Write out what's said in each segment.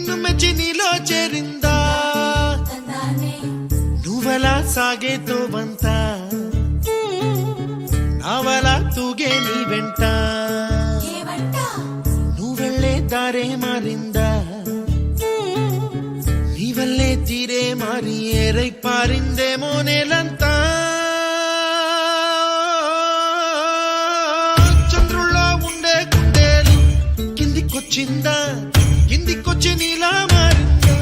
నిన్ను మెచ్చి నీలో చేరిందా నువ్వలా సాగేతో వంత నావలా తూగే నీ వెంట నువ్వెళ్ళే దారే మారిందా నీవల్లే తీరే మారి ఏరై పారిందేమో నేలంతా చంద్రుల్లో ఉండే గుండెలు కిందికొచ్చిందా కిందికొచ్చి నీలా మారిందా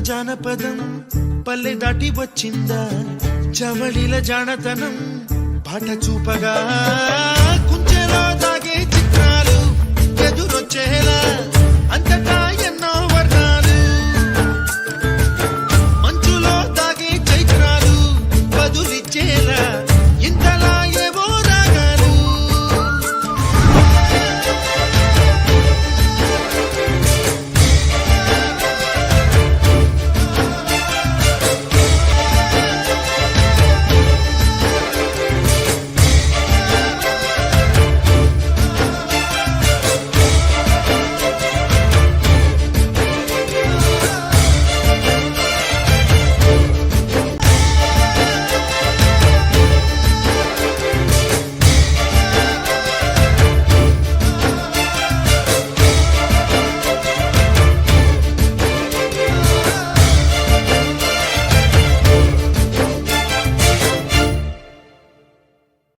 జానపదం పల్లె దాటి వచ్చిందా చవళిల జానతనం పాట చూపగా కుంచెలో దాగే చిత్రాలు ఎదురొచ్చేలా